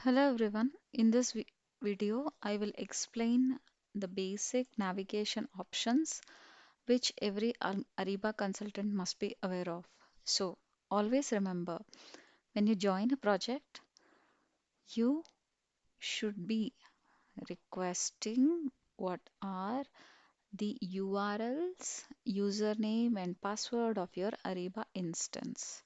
Hello everyone. In this video, I will explain the basic navigation options which every Ariba consultant must be aware of. So, always remember when you join a project, you should be requesting what are the URLs, username, and password of your Ariba instance.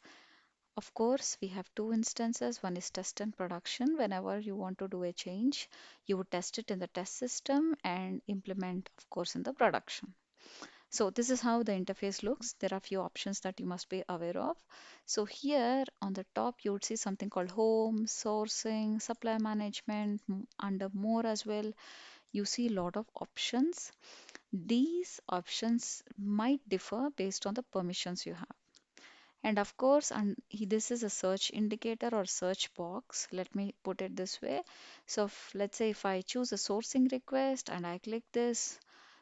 Of course, we have two instances. One is test and production. Whenever you want to do a change, you would test it in the test system and implement, of course, in the production. So this is how the interface looks. There are few options that you must be aware of. So here on the top, you would see something called home, sourcing, supply management, under more as well. You see a lot of options. These options might differ based on the permissions you have. And of course, this is a search indicator or search box. Let me put it this way. So let's say if I choose a sourcing request and I click this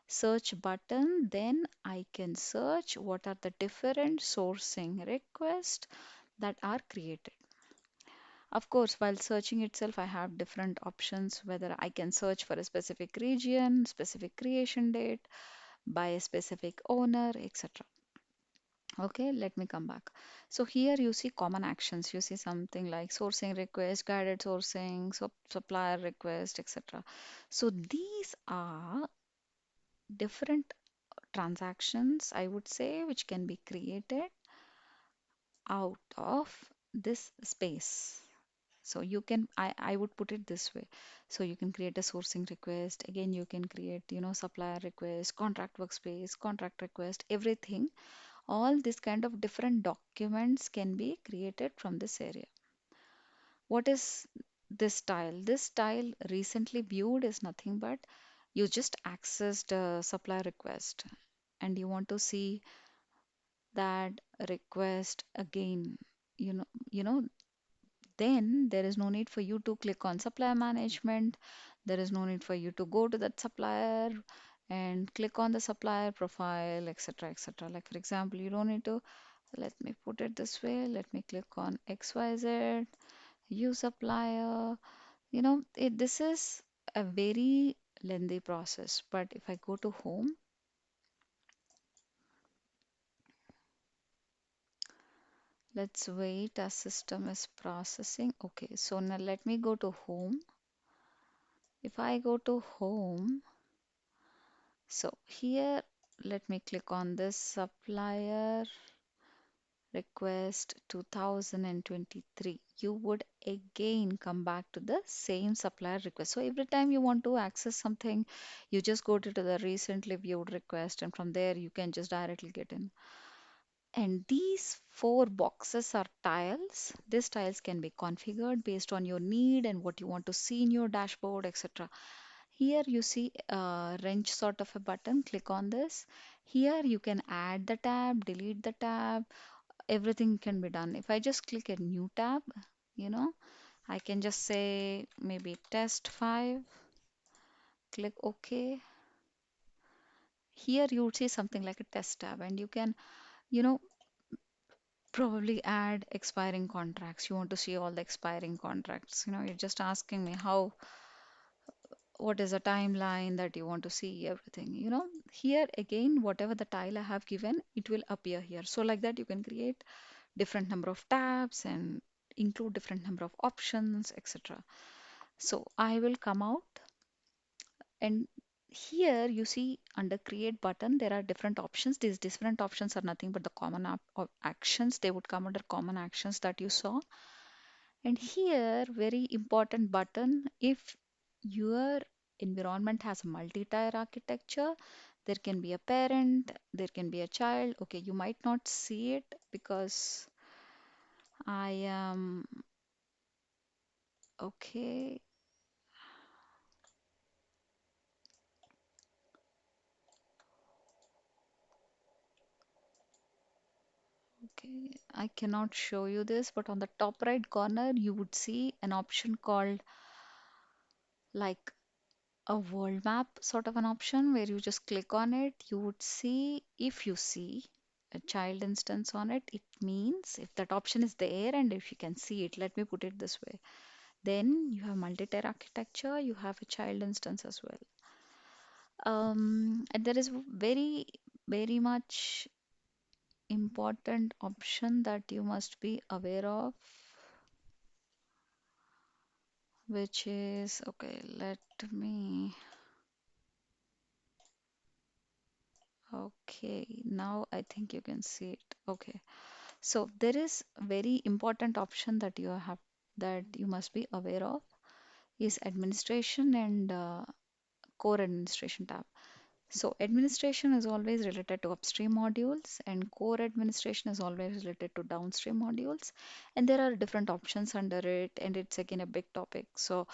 search button, then I can search what are the different sourcing requests that are created. Of course, while searching itself, I have different options whether I can search for a specific region, specific creation date, by a specific owner, etc. Okay, let me come back. So here you see common actions. You see something like sourcing request, guided sourcing, supplier request, etc. So these are different transactions, I would say, which can be created out of this space. So you can, I would put it this way. So you can create a sourcing request. Again, you can create, supplier request, contract workspace, contract request, everything. All this kind of different documents can be created from this area. What is this style? This style recently viewed is nothing but you just accessed a supply request and you want to see that request again. You know, then there is no need for you to click on supplier management. There is no need for you to go to that supplier and click on the supplier profile, etc., etc. Like, for example, you don't need to. Let me put it this way. Let me click on XYZ, U supplier. This is a very lengthy process. But if I go to home, let's wait as system is processing. Okay, so now let me go to home. If I go to home, so here, let me click on this supplier request 2023. You would again come back to the same supplier request. So every time you want to access something, you just go to the recently viewed request, and from there you can just directly get in. And these four boxes are tiles. These tiles can be configured based on your need and what you want to see in your dashboard, etc. Here you see a wrench sort of a button. Click on this. Here you can add the tab, delete the tab, everything can be done. If I just click a new tab, you know, I can just say maybe test 5, click OK. Here you would see something like a test tab, and you can, you know, probably add expiring contracts. You want to see all the expiring contracts. You're just asking me what is the timeline that you want to see everything. Here again, whatever the tile I have given, it will appear here. So like that, you can create different number of tabs and include different number of options, etc. So I will come out, and here you see under create button there are different options. These different options are nothing but the common actions. They would come under common actions that you saw. And here, very important button, if your environment has a multi-tier architecture, there can be a parent, there can be a child. Okay, you might not see it because I am okay. Okay, I cannot show you this, but on the top right corner, you would see an option called like a world map sort of an option where you just click on it. You would see, if you see a child instance on it, it means if that option is there and if you can see it, let me put it this way. Then you have multi-tier architecture, you have a child instance as well. And there is very much important option that you must be aware of, which is, okay, let me, okay, now I think you can see it. Okay, so there is very important option that you have, that you must be aware of, is administration and core administration tab. So administration is always related to upstream modules and core administration is always related to downstream modules. And there are different options under it, and it's again a big topic. So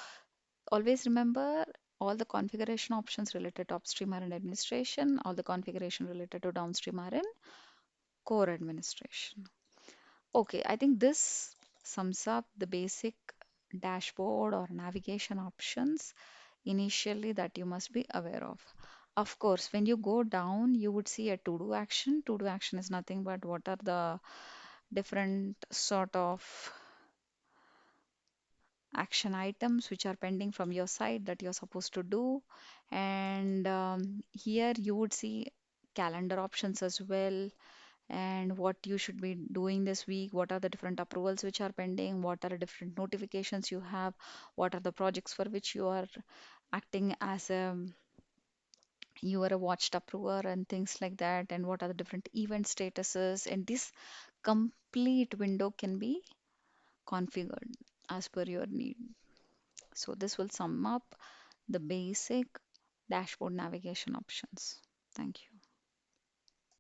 always remember, all the configuration options related to upstream are in administration, all the configuration related to downstream are in core administration. Okay, I think this sums up the basic dashboard or navigation options initially that you must be aware of. Of course, when you go down, you would see a to-do action. To-do action is nothing but what are the different sort of action items which are pending from your side that you're supposed to do. And here you would see calendar options as well, and what you should be doing this week, what are the different approvals which are pending, what are the different notifications you have, what are the projects for which you are acting as a, you are a watched approver and things like that, and what are the different event statuses, and this complete window can be configured as per your need. So this will sum up the basic dashboard navigation options. Thank you.